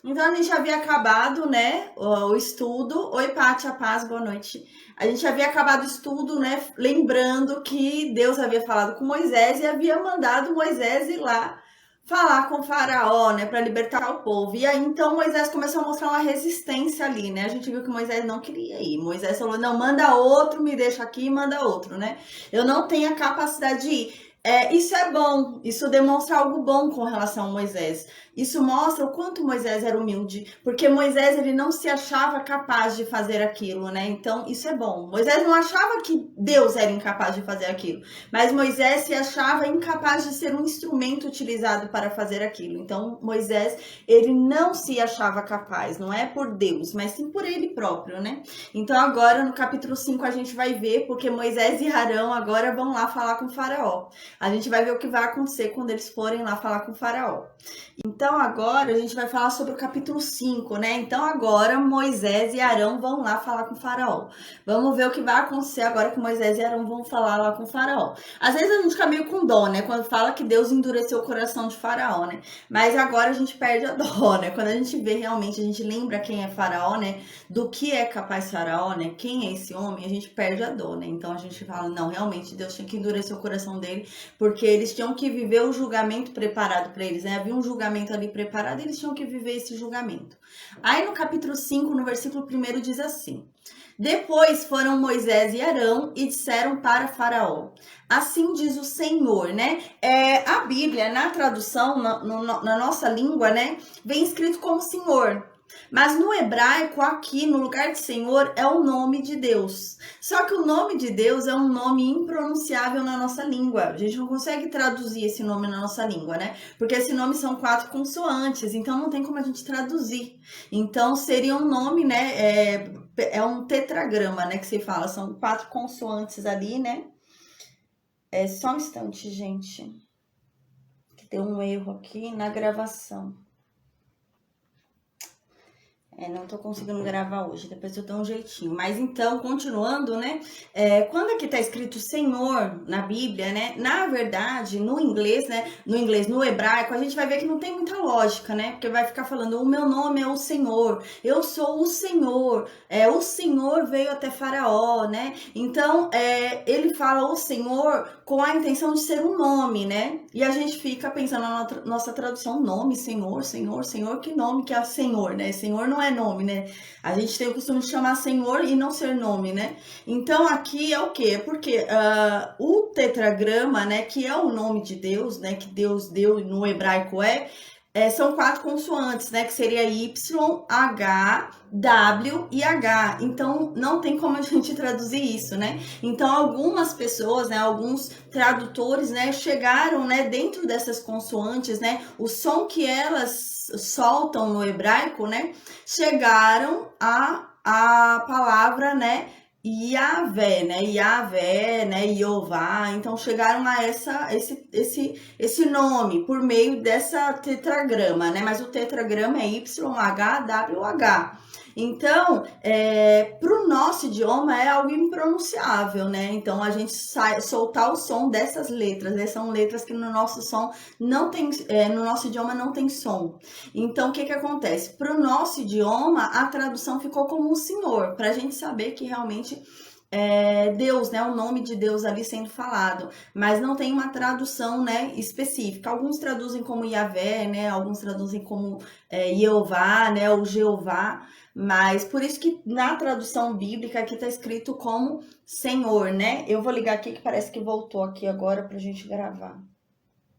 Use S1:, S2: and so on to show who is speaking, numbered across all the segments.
S1: Então a gente havia acabado, né, o estudo. Oi, Pátia, paz, boa noite. A gente havia acabado o estudo, né, lembrando que Deus havia falado com Moisés e havia mandado Moisés ir lá falar com o faraó, né, para libertar o povo. E aí então Moisés começou a mostrar uma resistência ali, né? A gente viu que Moisés não queria ir. Moisés falou: "Não, manda outro, me deixa aqui, manda outro", né? Eu não tenho a capacidade de ir. Isso é bom, isso demonstra algo bom com relação a Moisés. Isso mostra o quanto Moisés era humilde, porque Moisés ele não se achava capaz de fazer aquilo, né? Então isso é bom. Moisés não achava que Deus era incapaz de fazer aquilo, mas Moisés se achava incapaz de ser um instrumento utilizado para fazer aquilo. Então Moisés ele não se achava capaz, não é por Deus, mas sim por ele próprio, né? Então agora no capítulo 5 a gente vai ver porque Moisés e Arão agora vão lá falar com o faraó. A gente vai ver o que vai acontecer quando eles forem lá falar com o faraó. Então agora a gente vai falar sobre o capítulo 5, né? Então agora Moisés e Arão vão lá falar com o faraó. Vamos ver o que vai acontecer agora que Moisés e Arão vão falar lá com o faraó. Às vezes a gente fica meio com dó, né? Quando fala que Deus endureceu o coração de faraó, né? Mas agora a gente perde a dó, né? Quando a gente vê realmente, a gente lembra quem é faraó, né? Do que é capaz faraó, né? Quem é esse homem, a gente perde a dó, né? Então a gente fala, não, realmente Deus tinha que endurecer o coração dele, porque eles tinham que viver o julgamento preparado para eles, né? Havia um julgamento ali preparado, eles tinham que viver esse julgamento. Aí no capítulo 5, no versículo 1 diz assim: Depois foram Moisés e Arão e disseram para Faraó: Assim diz o Senhor, né? A Bíblia, na tradução, na nossa língua, né? Vem escrito como Senhor. Mas no hebraico, aqui no lugar de Senhor, é o nome de Deus. Só que o nome de Deus é um nome impronunciável na nossa língua. A gente não consegue traduzir esse nome na nossa língua, né? Porque esse nome são 4 consoantes, então não tem como a gente traduzir. Então seria um nome, né? É um tetragrama, né? Que se fala, são 4 consoantes ali, né? Só um instante, gente. Que deu um erro aqui na gravação. Não tô conseguindo gravar hoje, depois eu dou um jeitinho. Mas então, continuando, né? Quando aqui tá escrito Senhor na Bíblia, né? Na verdade, no inglês, né? No hebraico, a gente vai ver que não tem muita lógica, né? Porque vai ficar falando, o meu nome é o Senhor, eu sou o Senhor, o Senhor veio até Faraó, né? Então, ele fala o Senhor com a intenção de ser um nome, né? E a gente fica pensando na nossa tradução, nome, Senhor, Senhor, Senhor, que nome que é Senhor, né? Senhor não é nome, né? A gente tem o costume de chamar Senhor e não ser nome, né? Então aqui é o quê? Porque o tetragrama, né, que é o nome de Deus, né, que Deus deu no hebraico são 4 consoantes, né? Que seria Y, H, W e H. Então, não tem como a gente traduzir isso, né? Então, algumas pessoas, né? Alguns tradutores, né? Chegaram, né? Dentro dessas consoantes, né? O som que elas soltam no hebraico, né? Chegaram a palavra, né? Yahvé, né, Jeová, então chegaram a esse nome por meio dessa tetragrama, né, mas o tetragrama é YHWH. Então, para o nosso idioma é algo impronunciável, né, então a gente soltar o som dessas letras, né, são letras que no nosso som não tem, no nosso idioma não tem som. Então, o que acontece? Para o nosso idioma, a tradução ficou como um Senhor, para a gente saber que realmente Deus, né, o nome de Deus ali sendo falado, mas não tem uma tradução, né, específica. Alguns traduzem como Yahvé, né, alguns traduzem como Jeová, né, ou Jeová, mas por isso que na tradução bíblica aqui está escrito como Senhor, né? Eu vou ligar aqui que parece que voltou aqui agora para a gente gravar.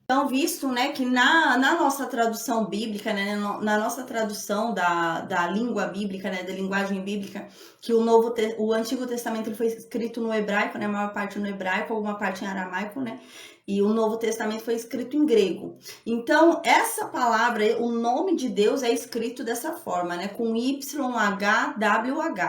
S1: Então, visto, né, que na nossa tradução bíblica, né, na nossa tradução da língua bíblica, né, da linguagem bíblica, que o Antigo Testamento ele foi escrito no hebraico, né, a maior parte no hebraico, alguma parte em aramaico, né, e o Novo Testamento foi escrito em grego. Então, essa palavra, o nome de Deus é escrito dessa forma, né, com YHWH.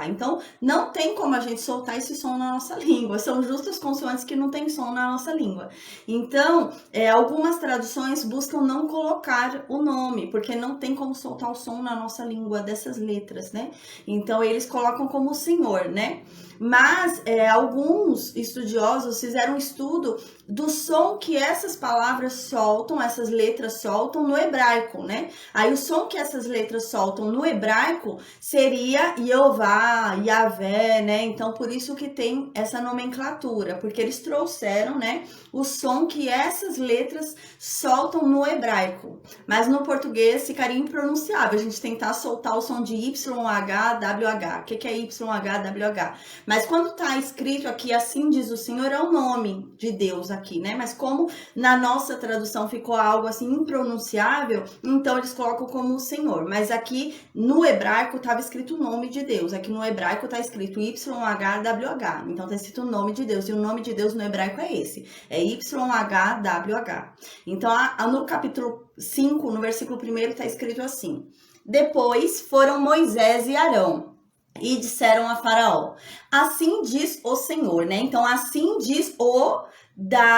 S1: Então, não tem como a gente soltar esse som na nossa língua, são justas consoantes que não tem som na nossa língua. Então, algumas traduções buscam não colocar o nome, porque não tem como soltar o som na nossa língua dessas letras, né? Então, eles colocam como Senhor, né? Mas alguns estudiosos fizeram um estudo do som som que essas palavras soltam, essas letras soltam no hebraico, né? Aí o som que essas letras soltam no hebraico seria Jeová, Yahvé, né? Então por isso que tem essa nomenclatura, porque eles trouxeram, né, o som que essas letras soltam no hebraico. Mas no português ficaria impronunciável a gente tentar soltar o som de YHWH. O que é YHWH? Mas quando tá escrito aqui, assim diz o Senhor, é o nome de Deus aqui, né? Mas como na nossa tradução ficou algo assim impronunciável, então eles colocam como o Senhor. Mas aqui no hebraico estava escrito o nome de Deus. Aqui no hebraico está escrito YHWH. Então está escrito o nome de Deus. E o nome de Deus no hebraico é esse. É YHWH. Então no capítulo 5, no versículo 1, está escrito assim: depois foram Moisés e Arão e disseram a Faraó, assim diz o Senhor, né? Então, assim diz o YHWH,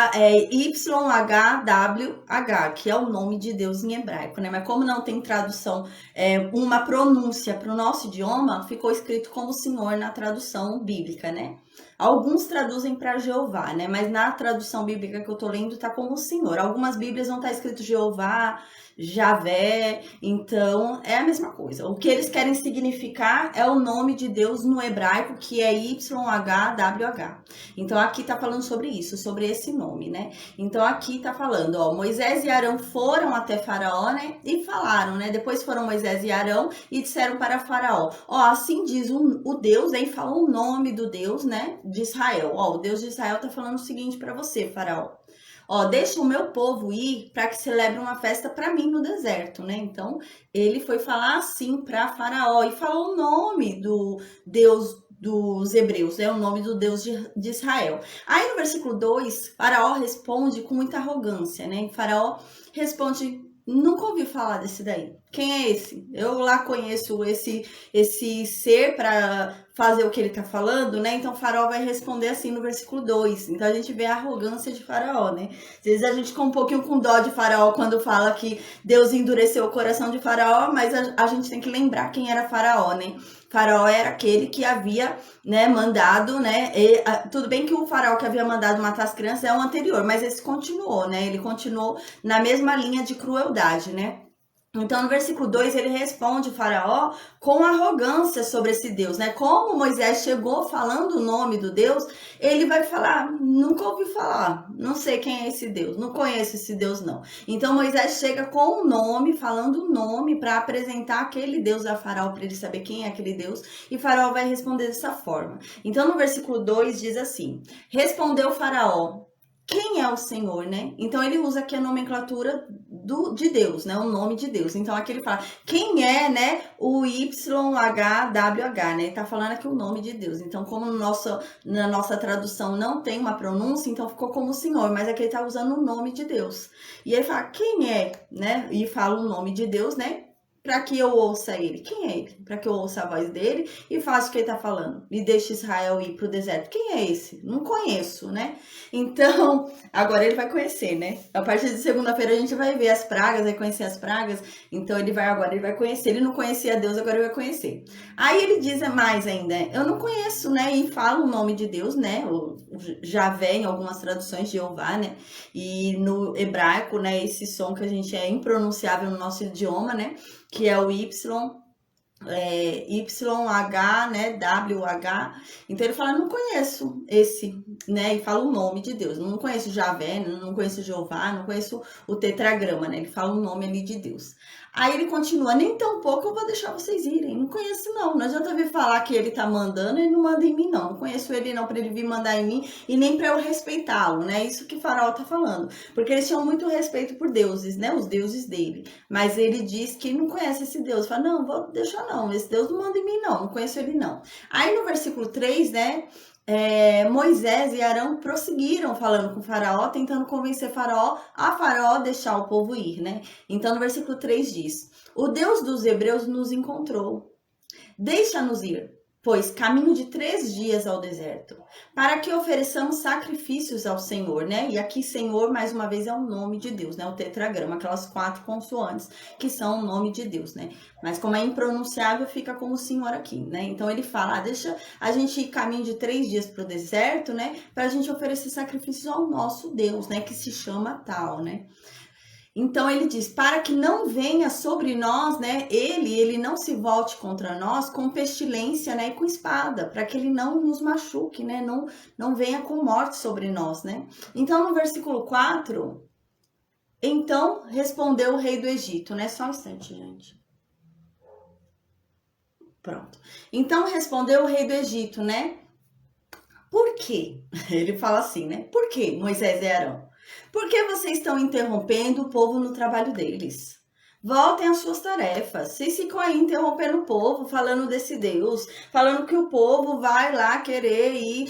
S1: que é o nome de Deus em hebraico, né? Mas como não tem tradução, uma pronúncia para o nosso idioma, ficou escrito como Senhor na tradução bíblica, né? Alguns traduzem para Jeová, né? Mas na tradução bíblica que eu tô lendo tá como Senhor. Algumas bíblias não tá escrito Jeová, Javé, então é a mesma coisa. O que eles querem significar é o nome de Deus no hebraico, que é YHWH. Então aqui tá falando sobre isso, sobre esse nome, né? Então aqui tá falando, ó, Moisés e Arão foram até Faraó, né? E falaram, né? Depois foram Moisés e Arão e disseram para Faraó, ó, assim diz o Deus, aí fala o nome do Deus, né? De Israel. Ó, o Deus de Israel tá falando o seguinte para você, Faraó. Ó, deixa o meu povo ir para que celebre uma festa para mim no deserto, né? Então, ele foi falar assim para Faraó e falou o nome do Deus dos hebreus, né? O nome do Deus de Israel. Aí no versículo 2, Faraó responde com muita arrogância, né? Faraó responde: nunca ouvi falar desse daí. Quem é esse? Eu lá conheço esse ser para fazer o que ele tá falando, né? Então Faraó vai responder assim no versículo 2. Então a gente vê a arrogância de Faraó, né? Às vezes a gente fica um pouquinho com dó de Faraó quando fala que Deus endureceu o coração de Faraó, mas a gente tem que lembrar quem era Faraó, né? Faraó era aquele que havia, né, mandado, né? Tudo bem que o faraó que havia mandado matar as crianças é o anterior, mas esse continuou, né? Ele continuou na mesma linha de crueldade, né? Então, no versículo 2, ele responde o faraó com arrogância sobre esse Deus, né? Como Moisés chegou falando o nome do Deus, ele vai falar, nunca ouvi falar, não sei quem é esse Deus, não conheço esse Deus não. Então, Moisés chega com o nome, falando o nome para apresentar aquele Deus a faraó, para ele saber quem é aquele Deus, e faraó vai responder dessa forma. Então, no versículo 2 diz assim, respondeu o faraó, quem é o Senhor, né? Então ele usa aqui a nomenclatura de Deus, né? O nome de Deus. Então aqui ele fala, quem é, né? O YHWH, né? Ele tá falando aqui o nome de Deus. Então como na nossa tradução não tem uma pronúncia, então ficou como Senhor, mas aqui ele tá usando o nome de Deus. E ele fala, quem é, né? E fala o nome de Deus, né? Para que eu ouça ele. Quem é ele? Para que eu ouça a voz dele e faça o que ele está falando. E deixe Israel ir para o deserto. Quem é esse? Não conheço, né? Então, agora ele vai conhecer, né? A partir de segunda-feira a gente vai ver as pragas, vai conhecer as pragas. Então, ele vai conhecer. Ele não conhecia Deus, agora ele vai conhecer. Aí ele diz mais ainda, eu não conheço, né? E fala o nome de Deus, né? O Javé, em algumas traduções, Jeová, né? E no hebraico, né? Esse som que a gente é impronunciável no nosso idioma, né? Que é o YH, né, WH. Então ele fala, não conheço esse, né, e fala o nome de Deus. Não conheço Javé, não conheço Jeová, não conheço o tetragrama, né, ele fala o nome ali de Deus. Aí ele continua, nem tão pouco eu vou deixar vocês irem. Não conheço não, não adianta vir falar que ele tá mandando, ele não manda em mim não. Não conheço ele não para ele vir mandar em mim e nem para eu respeitá-lo, né? Isso que Faraó tá falando. Porque eles tinham muito respeito por deuses, né? Os deuses dele. Mas ele diz que não conhece esse Deus. Fala, não, vou deixar não, esse Deus não manda em mim não conheço ele não. Aí no versículo 3, né? Moisés e Arão prosseguiram falando com Faraó, tentando convencer Faraó deixar o povo ir, né? Então no versículo 3 diz, o Deus dos hebreus nos encontrou, deixa-nos ir, pois caminho de 3 dias ao deserto, para que ofereçamos sacrifícios ao Senhor, né? E aqui Senhor, mais uma vez, é o nome de Deus, né? O tetragrama, aquelas 4 consoantes que são o nome de Deus, né? Mas como é impronunciável, fica como Senhor aqui, né? Então ele fala, deixa a gente ir caminho de 3 dias para o deserto, né? Para a gente oferecer sacrifícios ao nosso Deus, né? Que se chama tal, né? Então ele diz, para que não venha sobre nós, né, ele não se volte contra nós com pestilência, né, e com espada, para que ele não nos machuque, né, não venha com morte sobre nós, né. Então no versículo 4, então respondeu o rei do Egito, né, só um instante, gente. Pronto. Então respondeu o rei do Egito, né, por quê? Ele fala assim, né, por quê, Moisés e Arão? Por que vocês estão interrompendo o povo no trabalho deles? Voltem às suas tarefas. Vocês ficam aí interrompendo o povo, falando desse Deus, falando que o povo vai lá querer ir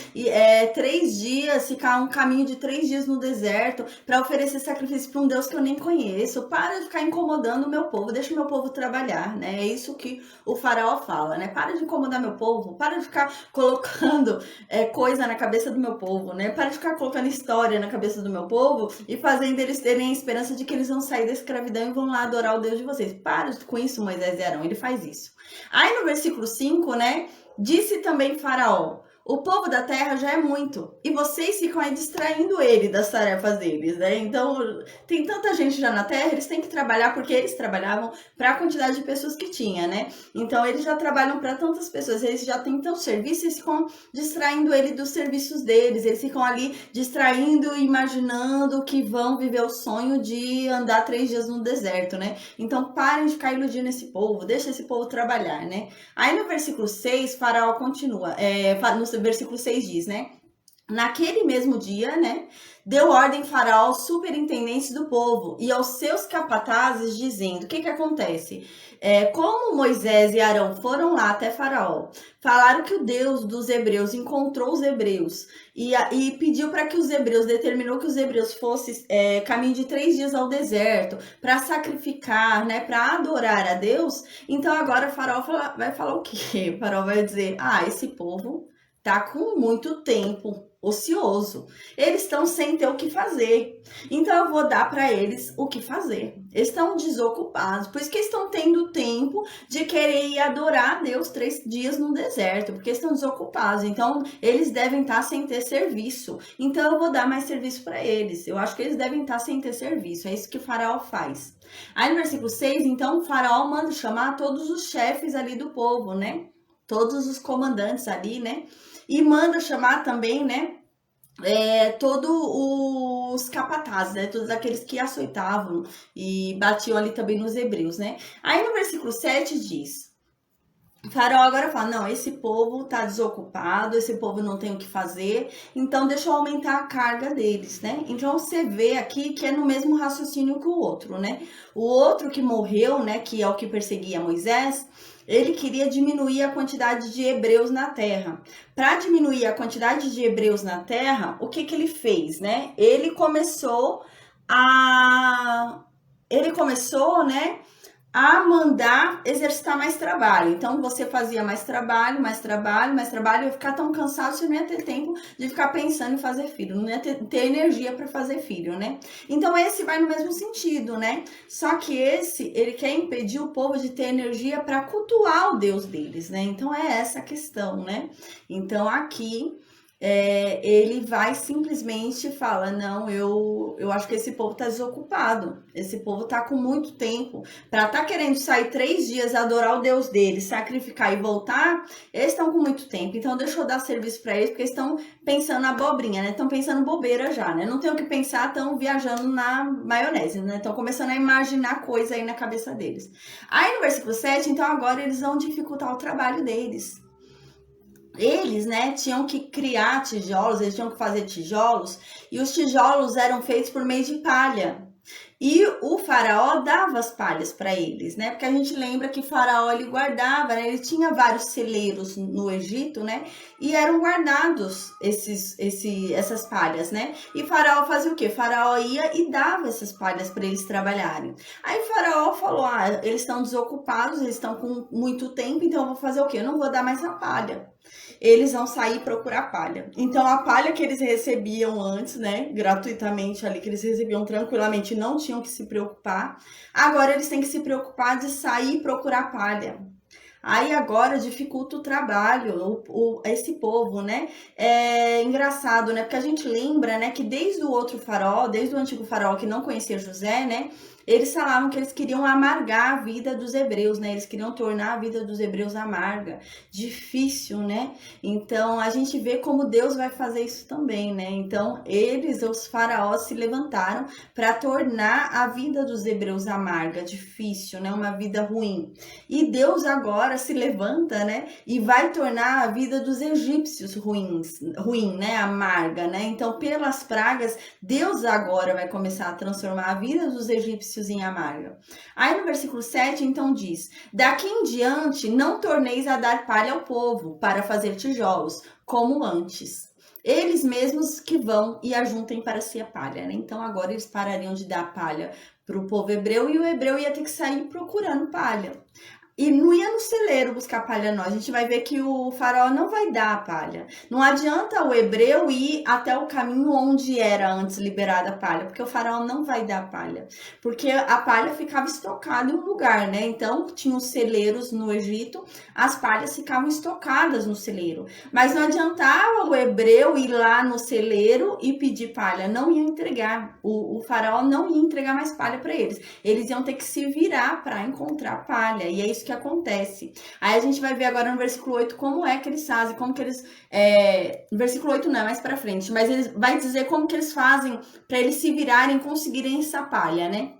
S1: 3 dias, ficar um caminho de 3 dias no deserto para oferecer sacrifício para um Deus que eu nem conheço. Para de ficar incomodando o meu povo, deixa o meu povo trabalhar, né? É isso que o faraó fala, né? Para de incomodar meu povo, para de ficar colocando coisa na cabeça do meu povo, né? Para de ficar colocando história na cabeça do meu povo e fazendo eles terem a esperança de que eles vão sair da escravidão e vão lá adorar o Deus de vocês. Para com isso, Moisés e Arão, ele faz isso. Aí no versículo 5, né, disse também Faraó, o povo da terra já é muito, e vocês ficam aí distraindo ele das tarefas deles, né? Então, tem tanta gente já na terra, eles têm que trabalhar porque eles trabalhavam para a quantidade de pessoas que tinha, né? Então, eles já trabalham para tantas pessoas, eles já têm tanto serviço, eles ficam distraindo ele dos serviços deles, eles ficam ali distraindo, imaginando que vão viver o sonho de andar 3 dias no deserto, né? Então, parem de ficar iludindo esse povo, deixa esse povo trabalhar, né? Aí no versículo 6, Faraó continua, no versículo 6 diz, né? Naquele mesmo dia, né? Deu ordem Faraó aos superintendentes do povo e aos seus capatazes, dizendo: o que acontece? Como Moisés e Arão foram lá até Faraó, falaram que o Deus dos hebreus encontrou os hebreus e pediu para que os hebreus, determinou que os hebreus fossem caminho de 3 dias ao deserto para sacrificar, né, para adorar a Deus. Então agora Faraó vai falar o quê? Faraó vai dizer: esse povo tá com muito tempo ocioso. Eles estão sem ter o que fazer. Então eu vou dar para eles o que fazer. Eles estão desocupados, por isso que estão tendo tempo de querer ir adorar a Deus 3 dias no deserto, porque estão desocupados. Então eles devem estar sem ter serviço. Então eu vou dar mais serviço para eles. Eu acho que eles devem estar sem ter serviço. É isso que o Faraó faz. Aí no versículo 6, então o Faraó manda chamar todos os chefes ali do povo, né? Todos os comandantes ali, né? E manda chamar também, né? Todos os capatazes, né? Todos aqueles que açoitavam e batiam ali também nos hebreus, né? Aí no versículo 7 diz: Faraó agora fala, não, esse povo tá desocupado, esse povo não tem o que fazer, então deixa eu aumentar a carga deles, né? Então você vê aqui que é no mesmo raciocínio que o outro, né? O outro que morreu, né, que é o que perseguia Moisés, ele queria diminuir a quantidade de hebreus na terra. Para diminuir a quantidade de hebreus na terra, o que ele fez, né? Ele começou, né, a mandar exercitar mais trabalho. Então, você fazia mais trabalho, ia ficar tão cansado, você não ia ter tempo de ficar pensando em fazer filho, não ia ter energia para fazer filho, né? Então, esse vai no mesmo sentido, né? Só que ele quer impedir o povo de ter energia para cultuar o Deus deles, né? Então, é essa a questão, né? Então, aqui ele vai simplesmente fala, não, eu acho que esse povo tá desocupado, esse povo tá com muito tempo, para tá querendo sair 3 dias, adorar o Deus deles, sacrificar e voltar, eles estão com muito tempo, então deixa eu dar serviço para eles, porque eles estão pensando na abobrinha, né, estão pensando bobeira já, né, não tem o que pensar, estão viajando na maionese, né, estão começando a imaginar coisa aí na cabeça deles. Aí no versículo 7, então agora eles vão dificultar o trabalho deles. Eles, né, tinham que criar tijolos, eles tinham que fazer tijolos, e os tijolos eram feitos por meio de palha. E o faraó dava as palhas para eles, né? Porque a gente lembra que o faraó ele guardava, né? Ele tinha vários celeiros no Egito, né? E eram guardados essas palhas, né? E faraó fazia o quê? Faraó ia e dava essas palhas para eles trabalharem. Aí o faraó falou: ah, eles estão desocupados, eles estão com muito tempo, então eu vou fazer o quê? Eu não vou dar mais a palha. Eles vão sair procurar palha. Então a palha que eles recebiam antes, né, gratuitamente ali, que eles recebiam tranquilamente, não tinham que se preocupar. Agora eles têm que se preocupar de sair procurar palha. Aí agora dificulta o trabalho, esse povo, né? É engraçado, né? Porque a gente lembra, né, que desde o outro faraó, desde o antigo faraó que não conhecia José, né? Eles falavam que eles queriam amargar a vida dos hebreus, né? Eles queriam tornar a vida dos hebreus amarga, difícil, né? Então a gente vê como Deus vai fazer isso também, né? Então eles, os faraós, se levantaram para tornar a vida dos hebreus amarga, difícil, né? Uma vida ruim. E Deus agora se levanta, né? E vai tornar a vida dos egípcios ruim, né? Amarga, né? Então pelas pragas, Deus agora vai começar a transformar a vida dos egípcios em amarga. Aí no versículo 7, então diz: daqui em diante não torneis a dar palha ao povo para fazer tijolos, como antes. Eles mesmos que vão e ajuntem para si a palha, né? Então agora eles parariam de dar palha para o povo hebreu e o hebreu ia ter que sair procurando palha. E não ia no celeiro buscar palha, não. A gente vai ver que o faraó não vai dar a palha. Não adianta o hebreu ir até o caminho onde era antes liberada a palha, porque o faraó não vai dar a palha. Porque a palha ficava estocada em um lugar, né? Então, tinha os celeiros no Egito, as palhas ficavam estocadas no celeiro. Mas não adiantava o hebreu ir lá no celeiro e pedir palha. Não ia entregar. O faraó não ia entregar mais palha para eles. Eles iam ter que se virar para encontrar palha. E é isso que acontece. Aí a gente vai ver agora no versículo 8 como é que eles fazem, como que eles... no versículo 8 não, é mais pra frente, mas ele vai dizer como que eles fazem para eles se virarem e conseguirem essa palha, né?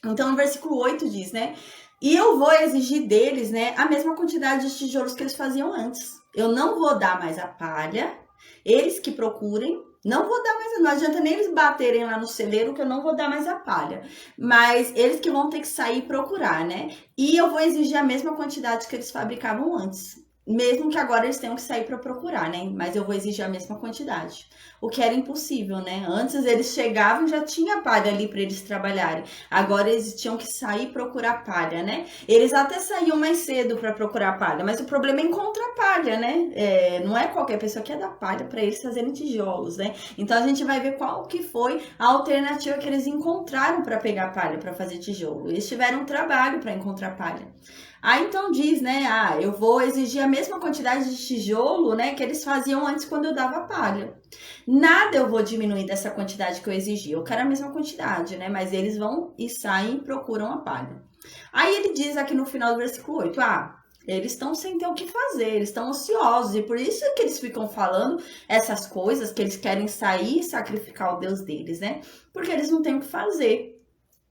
S1: Então no versículo 8 diz, né? E eu vou exigir deles, né, a mesma quantidade de tijolos que eles faziam antes. Eu não vou dar mais a palha, eles que procurem. Não vou dar mais, não adianta nem eles baterem lá no celeiro que eu não vou dar mais a palha. Mas eles que vão ter que sair procurar, né? E eu vou exigir a mesma quantidade que eles fabricavam antes. Mesmo que agora eles tenham que sair para procurar, né? Mas eu vou exigir a mesma quantidade. O que era impossível, né? Antes eles chegavam e já tinha palha ali para eles trabalharem. Agora eles tinham que sair procurar palha, né? Eles até saíam mais cedo para procurar palha, mas o problema é encontrar palha, né? Não é qualquer pessoa que ia dar palha para eles fazerem tijolos, né? Então a gente vai ver qual que foi a alternativa que eles encontraram para pegar palha para fazer tijolo. Eles tiveram trabalho para encontrar palha. Aí então diz, né, eu vou exigir a mesma quantidade de tijolo, né, que eles faziam antes quando eu dava palha. Nada eu vou diminuir dessa quantidade que eu exigi, eu quero a mesma quantidade, né, mas eles vão e saem e procuram a palha. Aí ele diz aqui no final do versículo 8, eles estão sem ter o que fazer, eles estão ociosos, e por isso que eles ficam falando essas coisas, que eles querem sair e sacrificar o Deus deles, né, porque eles não têm o que fazer.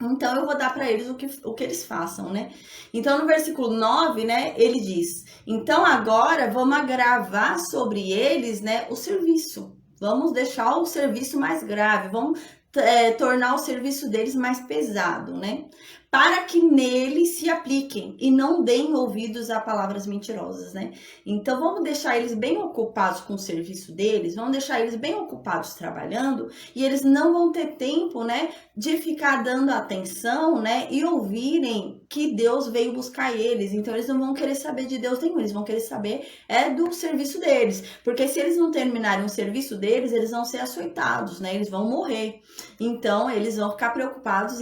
S1: Então, eu vou dar para eles o que eles façam, né? Então, no versículo 9, né, ele diz: então agora vamos agravar sobre eles, né, o serviço. Vamos deixar o serviço mais grave, vamos tornar o serviço deles mais pesado, né? Para que neles se apliquem e não deem ouvidos a palavras mentirosas, né? Então, vamos deixar eles bem ocupados com o serviço deles, vamos deixar eles bem ocupados trabalhando, e eles não vão ter tempo, né, de ficar dando atenção, né, e ouvirem que Deus veio buscar eles. Então, eles não vão querer saber de Deus nenhum, eles vão querer saber do serviço deles. Porque se eles não terminarem o serviço deles, eles vão ser açoitados, né, eles vão morrer. Então, eles vão ficar preocupados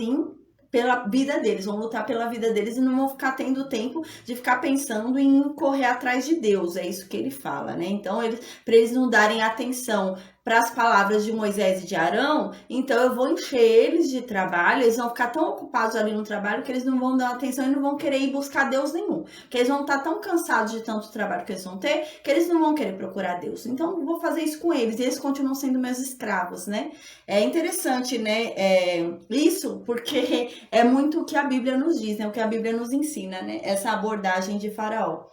S1: pela vida deles, vão lutar pela vida deles e não vão ficar tendo tempo de ficar pensando em correr atrás de Deus, é isso que ele fala, né? Então, para eles não darem atenção para as palavras de Moisés e de Arão, então eu vou encher eles de trabalho, eles vão ficar tão ocupados ali no trabalho que eles não vão dar atenção e não vão querer ir buscar Deus nenhum, porque eles vão estar tão cansados de tanto trabalho que eles vão ter, que eles não vão querer procurar Deus. Então eu vou fazer isso com eles, e eles continuam sendo meus escravos, né? É interessante, né? Isso porque é muito o que a Bíblia nos diz, né? O que a Bíblia nos ensina, né? Essa abordagem de Faraó.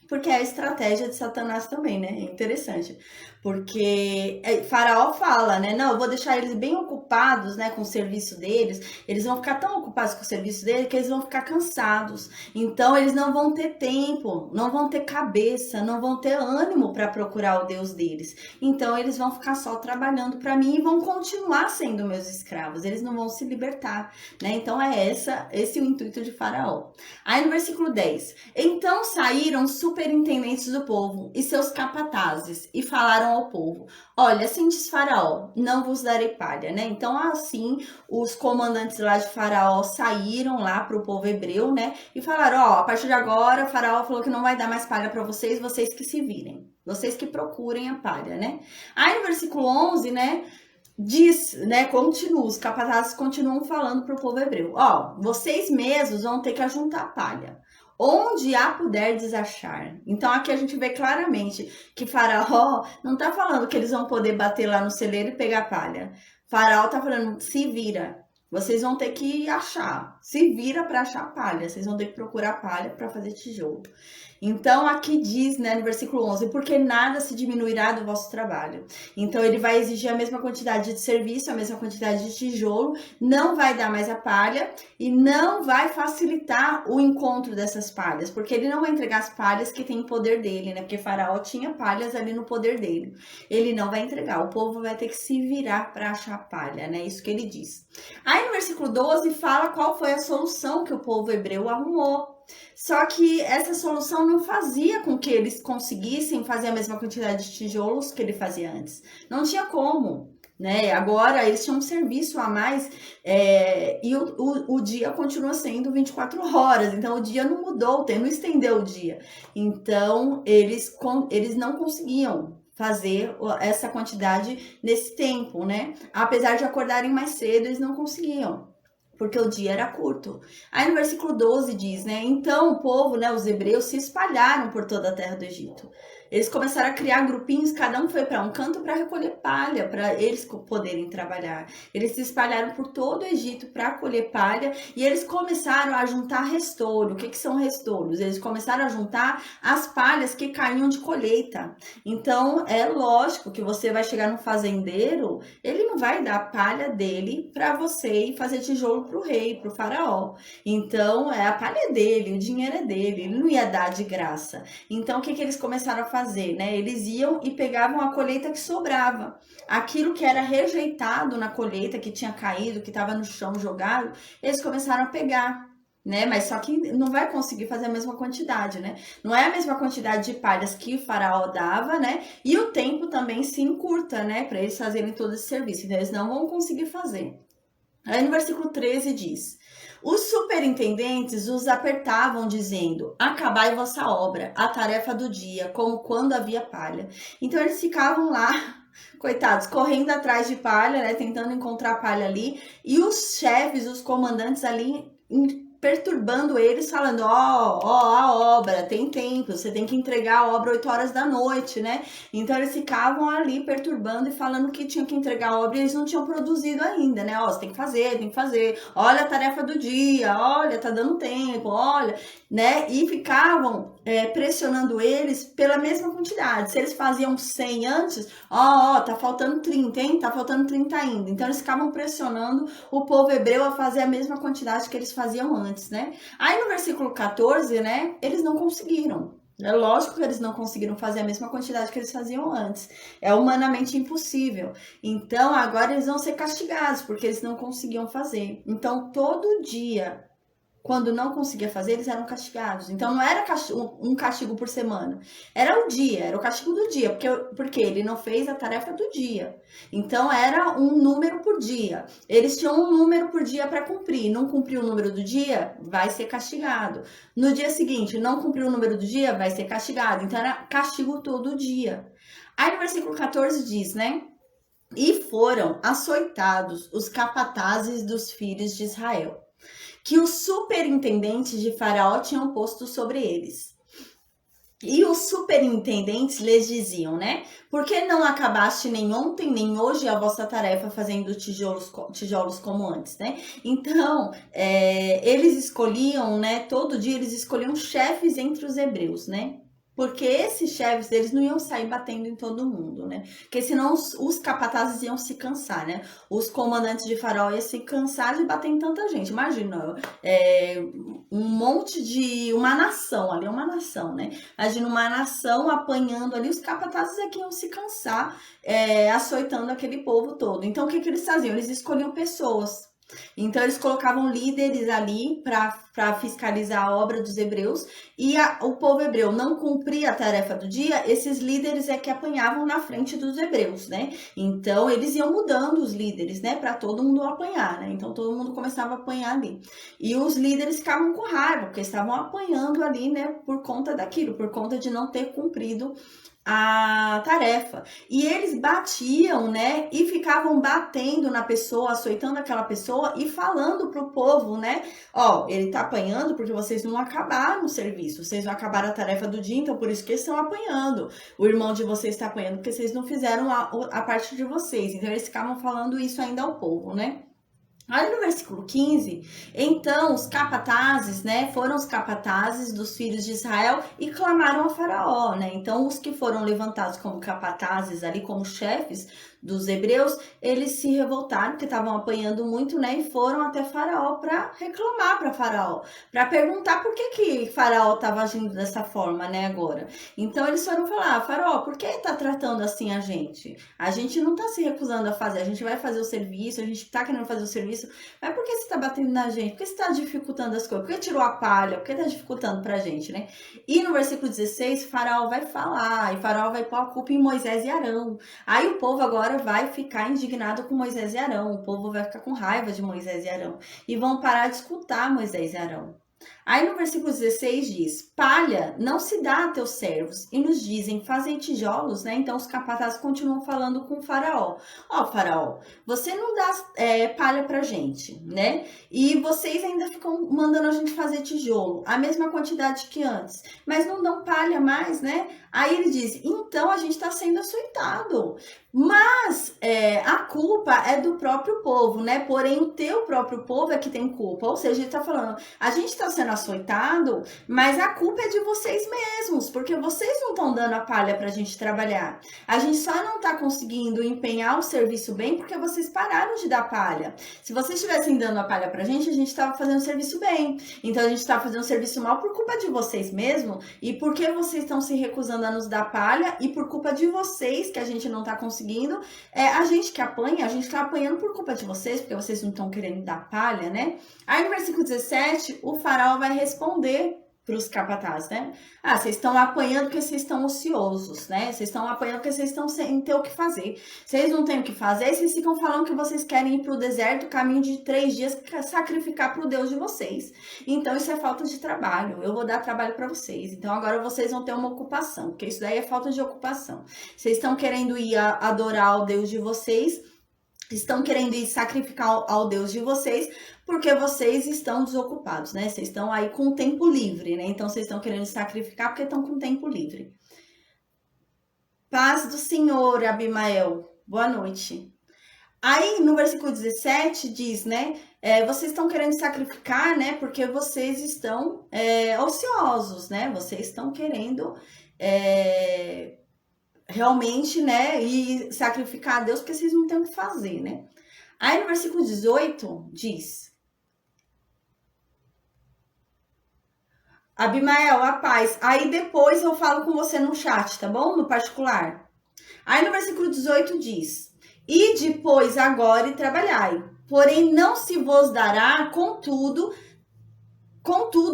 S1: Porque é a estratégia de Satanás também, né? É interessante. Porque Faraó fala, né? Não, eu vou deixar eles bem ocupados, né, com o serviço deles. Eles vão ficar tão ocupados com o serviço deles que eles vão ficar cansados. Então, eles não vão ter tempo, não vão ter cabeça, não vão ter ânimo para procurar o Deus deles. Então, eles vão ficar só trabalhando para mim e vão continuar sendo meus escravos. Eles não vão se libertar, né? Então, esse é o intuito de Faraó. Aí, no versículo 10. Então saíram superintendentes do povo e seus capatazes e falaram ao povo: olha, assim diz Faraó, não vos darei palha, né? Então, assim, os comandantes lá de Faraó saíram lá para o povo hebreu, né? E falaram: ó, a partir de agora, Faraó falou que não vai dar mais palha para vocês, vocês que se virem, vocês que procurem a palha, né? Aí no versículo 11, né? Diz, né, continua, os capatazes continuam falando para o povo hebreu: ó, vocês mesmos vão ter que ajuntar palha, onde a puderdes achar. Então aqui a gente vê claramente que Faraó não tá falando que eles vão poder bater lá no celeiro e pegar palha. Faraó tá falando: se vira. Vocês vão ter que achar, se vira para achar palha, vocês vão ter que procurar palha para fazer tijolo. Então, aqui diz, né, no versículo 11, porque nada se diminuirá do vosso trabalho. Então, ele vai exigir a mesma quantidade de serviço, a mesma quantidade de tijolo, não vai dar mais a palha e não vai facilitar o encontro dessas palhas, porque ele não vai entregar as palhas que tem em poder dele, né, porque Faraó tinha palhas ali no poder dele. Ele não vai entregar, o povo vai ter que se virar para achar palha, né, isso que ele diz. Aí, no versículo 12, fala qual foi a solução que o povo hebreu arrumou. Só que essa solução não fazia com que eles conseguissem fazer a mesma quantidade de tijolos que ele fazia antes. Não tinha como, né? Agora eles tinham um serviço a mais e o dia continua sendo 24 horas. Então o dia não mudou, não estendeu o dia. Então eles não conseguiam fazer essa quantidade nesse tempo, né? Apesar de acordarem mais cedo, eles não conseguiam, porque o dia era curto. Aí no versículo 12 diz, né? Então o povo, né, os hebreus, se espalharam por toda a terra do Egito. Eles começaram a criar grupinhos, cada um foi para um canto para recolher palha, para eles poderem trabalhar. Eles se espalharam por todo o Egito para colher palha e eles começaram a juntar restolho. O que são restolhos? Eles começaram a juntar as palhas que caíam de colheita. Então, é lógico que você vai chegar no fazendeiro, ele não vai dar a palha dele para você e fazer tijolo para o rei, para o faraó. Então, a palha é dele, o dinheiro é dele, ele não ia dar de graça. Então, o que eles começaram a fazer? Né? Eles iam e pegavam a colheita que sobrava. Aquilo que era rejeitado na colheita, que tinha caído, que estava no chão jogado, eles começaram a pegar, né? Mas só que não vai conseguir fazer a mesma quantidade, né? Não é a mesma quantidade de palhas que o faraó dava, né? E o tempo também se encurta, né? Para eles fazerem todo esse serviço. Então, eles não vão conseguir fazer. Aí no versículo 13 diz: os superintendentes os apertavam, dizendo: acabai vossa obra, a tarefa do dia, como quando havia palha. Então eles ficavam lá, coitados, correndo atrás de palha, né, tentando encontrar palha ali, e os chefes, os comandantes ali perturbando eles, falando: ó, a obra tem tempo, você tem que entregar a obra 8 horas da noite, né? Então eles ficavam ali perturbando e falando que tinham que entregar a obra e eles não tinham produzido ainda, né? Ó, você tem que fazer, olha a tarefa do dia, olha, tá dando tempo, olha, né? E ficavam pressionando eles pela mesma quantidade. Se eles faziam 100 antes, ó, tá faltando 30, hein? Tá faltando 30 ainda. Então eles ficavam pressionando o povo hebreu a fazer a mesma quantidade que eles faziam antes, né? Aí no versículo 14, né, eles não conseguiram. É lógico que eles não conseguiram fazer a mesma quantidade que eles faziam antes. É humanamente impossível. Então, agora eles vão ser castigados, porque eles não conseguiam fazer. Então, todo dia, quando não conseguia fazer, eles eram castigados. Então, não era um castigo por semana. Era o dia, era o castigo do dia, porque ele não fez a tarefa do dia. Então, era um número por dia. Eles tinham um número por dia para cumprir. Não cumpriu o número do dia, vai ser castigado. No dia seguinte, não cumpriu o número do dia, vai ser castigado. Então, era castigo todo dia. Aí, no versículo 14 diz, né? E foram açoitados os capatazes dos filhos de Israel, que os superintendentes de Faraó tinham posto sobre eles. E os superintendentes lhes diziam, né? Por que não acabaste nem ontem, nem hoje a vossa tarefa fazendo tijolos como antes, né? Então, eles escolhiam, né? Todo dia eles escolhiam chefes entre os hebreus, né? Porque esses chefes, eles não iam sair batendo em todo mundo, né? Porque senão os capatazes iam se cansar, né? Os comandantes de farol iam se cansar de bater em tanta gente. Imagina, um monte de... Uma nação ali, uma nação, né? Imagina uma nação apanhando ali, os capatazes é que iam se cansar, açoitando aquele povo todo. Então, o que eles faziam? Eles escolhiam pessoas. Então, eles colocavam líderes ali para fiscalizar a obra dos hebreus, e o povo hebreu não cumpria a tarefa do dia, esses líderes é que apanhavam na frente dos hebreus, né? Então, eles iam mudando os líderes, né? Para todo mundo apanhar, né? Então, todo mundo começava a apanhar ali. E os líderes ficavam com raiva, porque estavam apanhando ali, né? Por conta daquilo, por conta de não ter cumprido a tarefa. E eles batiam, né? E ficavam batendo na pessoa, açoitando aquela pessoa e falando pro povo, né? Ó, ele tá apanhando porque vocês não acabaram o serviço, vocês não acabaram a tarefa do dia, então por isso que eles estão apanhando. O irmão de vocês está apanhando porque vocês não fizeram a parte de vocês. Então eles ficavam falando isso ainda ao povo, né? Aí no versículo 15, então os capatazes, né, foram os capatazes dos filhos de Israel e clamaram a Faraó, né? Então os que foram levantados como capatazes ali, como chefes dos hebreus, eles se revoltaram porque estavam apanhando muito, né, e foram até Faraó para reclamar para Faraó, para perguntar por que Faraó estava agindo dessa forma, né, agora. Então eles foram falar: Faraó, por que está tratando assim a gente? A gente não está se recusando a fazer, a gente vai fazer o serviço, a gente está querendo fazer o serviço. Mas por que você tá batendo na gente? Por que você tá dificultando as coisas? Por que tirou a palha? Por que tá dificultando pra gente, né? E no versículo 16, Faraó vai falar, e Faraó vai pôr a culpa em Moisés e Arão. Aí o povo agora vai ficar indignado com Moisés e Arão. O povo vai ficar com raiva de Moisés e Arão. E vão parar de escutar Moisés e Arão. Aí no versículo 16 diz: palha não se dá a teus servos. E nos dizem: fazem tijolos, né? Então os capatazes continuam falando com o Faraó: ó, Faraó, você não dá palha pra gente, né? E vocês ainda ficam mandando a gente fazer tijolo, a mesma quantidade que antes, mas não dão palha mais, né? Aí ele diz: então a gente tá sendo açoitado. Mas a culpa é do próprio povo, né? Porém, o teu próprio povo é que tem culpa. Ou seja, ele tá falando: a gente está sendo açoitado, mas a culpa é de vocês mesmos, porque vocês não estão dando a palha pra gente trabalhar. A gente só não tá conseguindo empenhar o serviço bem porque vocês pararam de dar palha. Se vocês estivessem dando a palha pra gente, a gente tava fazendo o serviço bem. Então a gente tá fazendo o serviço mal por culpa de vocês mesmos, e porque vocês estão se recusando a nos dar palha, e por culpa de vocês que a gente não tá conseguindo. A gente que apanha, a gente tá apanhando por culpa de vocês, porque vocês não estão querendo dar palha, né? Aí no versículo 17, o Faraó vai responder para os capatazes, né? Ah, vocês estão apanhando porque vocês estão ociosos, né? Vocês estão apanhando porque vocês estão sem ter o que fazer. Vocês não têm o que fazer, vocês ficam falando que vocês querem ir para o deserto, caminho de 3 dias, sacrificar para o Deus de vocês. Então isso é falta de trabalho. Eu vou dar trabalho para vocês. Então agora vocês vão ter uma ocupação, porque isso daí é falta de ocupação. Vocês estão querendo ir adorar o Deus de vocês, estão querendo ir sacrificar ao Deus de vocês, porque vocês estão desocupados, né? Vocês estão aí com o tempo livre, né? Então, vocês estão querendo sacrificar porque estão com o tempo livre. Paz do Senhor, Abimael. Boa noite. Aí, no versículo 17, diz, né? Vocês estão querendo sacrificar, né? Porque vocês estão ociosos, né? Vocês estão querendo... realmente, né, e sacrificar a Deus porque vocês não têm o que fazer, né? Aí no versículo 18 diz: Abimael, a paz. Aí depois eu falo com você no chat, tá bom? No particular. Aí no versículo 18 diz: e depois agora e trabalhai, porém não se vos dará, contudo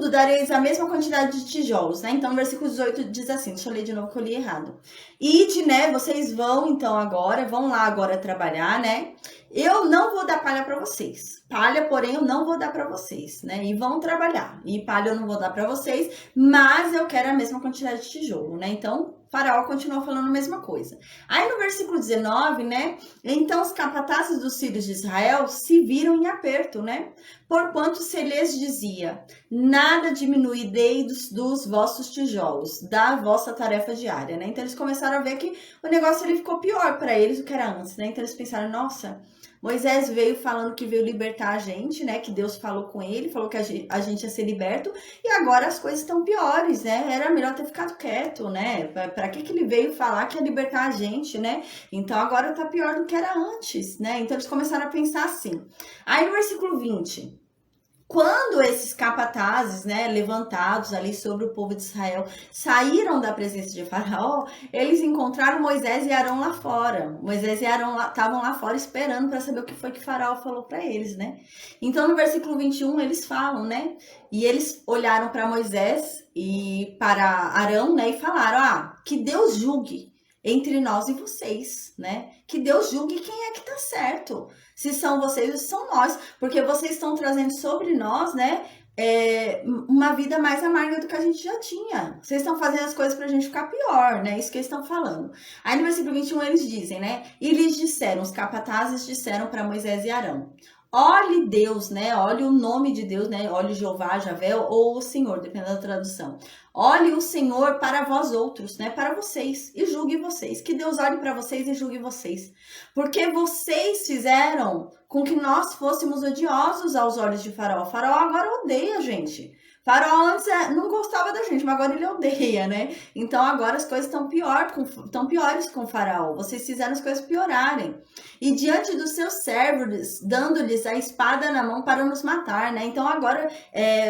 S1: dareis a mesma quantidade de tijolos, né? Então, no versículo 18 diz assim, deixa eu ler de novo que eu li errado. Ide, né? Vocês vão, então, vão lá agora trabalhar, né? Eu não vou dar palha para vocês. Palha, porém, eu não vou dar para vocês, né? E vão trabalhar. E palha eu não vou dar para vocês, mas eu quero a mesma quantidade de tijolo, né? Então, Faraó continua falando a mesma coisa. Aí no versículo 19, né? Então os capatazes dos filhos de Israel se viram em aperto, né? Porquanto se lhes dizia: nada diminuirei dos vossos tijolos, da vossa tarefa diária, né? Então eles começaram a ver que o negócio ele ficou pior para eles do que era antes, né? Então eles pensaram: nossa, Moisés veio falando que veio libertar a gente, né? Que Deus falou com ele, falou que a gente ia ser liberto, e agora as coisas estão piores, né? Era melhor ter ficado quieto, né? Para que ele veio falar que ia libertar a gente, né? Então agora tá pior do que era antes, né? Então eles começaram a pensar assim. Aí no versículo 20. Quando esses capatazes, né, levantados ali sobre o povo de Israel, saíram da presença de Faraó, eles encontraram Moisés e Arão lá fora. Moisés e Arão estavam lá fora esperando para saber o que foi que Faraó falou para eles, né? Então no versículo 21 eles falam, né? E eles olharam para Moisés e para Arão, né, e falaram: "Ah, que Deus julgue entre nós e vocês, né? Que Deus julgue quem é que tá certo. Se são vocês ou se são nós, porque vocês estão trazendo sobre nós, né, uma vida mais amarga do que a gente já tinha. Vocês estão fazendo as coisas pra gente ficar pior, né? Isso que eles estão falando. Aí no versículo 21 eles dizem, né? E lhes disseram, os capatazes disseram para Moisés e Arão: olhe Deus, né? Olhe o nome de Deus, né? Olhe Jeová, Javé ou o Senhor, dependendo da tradução. Olhe o Senhor para vós outros, né? Para vocês e julgue vocês. Que Deus olhe para vocês e julgue vocês. Porque vocês fizeram com que nós fôssemos odiosos aos olhos de Faraó. Faraó agora odeia a gente. Faraó antes não gostava da gente, mas agora ele odeia, né? Então agora as coisas estão piores com Faraó. Vocês fizeram as coisas piorarem. E diante dos seus servos, dando-lhes a espada na mão para nos matar, né? Então agora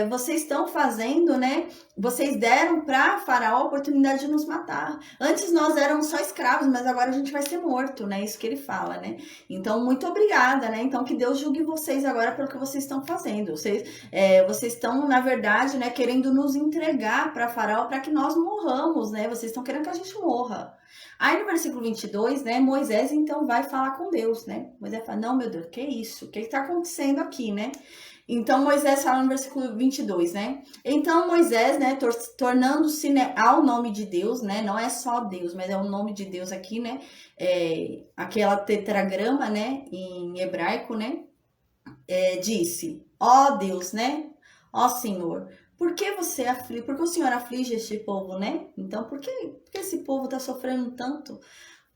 S1: vocês estão fazendo, né? Vocês deram para Faraó a oportunidade de nos matar. Antes nós éramos só escravos, mas agora a gente vai ser morto, né? Isso que ele fala, né? Então, muito obrigada, né? Então, que Deus julgue vocês agora pelo que vocês estão fazendo. Vocês estão, na verdade, né, querendo nos entregar para Faraó para que nós morramos, né? Vocês estão querendo que a gente morra. Aí no versículo 22, né, Moisés então vai falar com Deus, né? Moisés fala: não, meu Deus, que isso? O que está acontecendo aqui, né? Então Moisés fala no versículo 22, né? Então Moisés, né, tornando-se, né, ao nome de Deus, né? Não é só Deus, mas é o nome de Deus aqui, né? Aquela tetragrama, né, em hebraico, né? Disse: ó Deus, né? Ó Senhor, por que você aflige? Por que o Senhor aflige este povo, né? Então, por que esse povo está sofrendo tanto?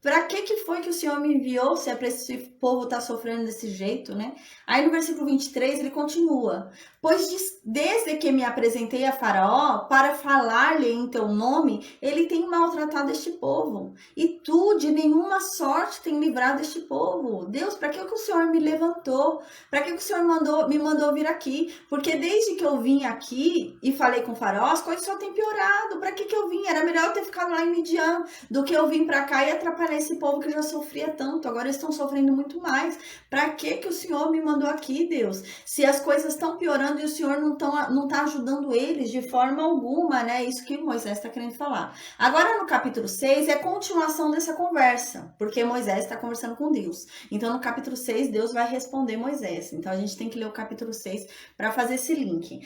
S1: Para que foi que o Senhor me enviou se é para esse povo estar sofrendo desse jeito, né? Aí no versículo 23 ele continua: pois desde que me apresentei a Faraó para falar-lhe em teu nome, ele tem maltratado este povo. E tu de nenhuma sorte tem livrado este povo. Deus, para que o Senhor me levantou? Para que o Senhor me mandou vir aqui? Porque desde que eu vim aqui e falei com o Faraó, as coisas só têm piorado. Para que eu vim? Era melhor eu ter ficado lá em Midian do que eu vir para cá e atrapalhar esse povo que já sofria tanto. Agora eles estão sofrendo muito mais. Para que o Senhor me mandou aqui, Deus? Se as coisas estão piorando e o Senhor não tá ajudando eles de forma alguma, né? Isso que Moisés está querendo falar. Agora no capítulo 6 é continuação dessa conversa, porque Moisés está conversando com Deus. Então no capítulo 6 Deus vai responder Moisés. Então a gente tem que ler o capítulo 6 para fazer esse link.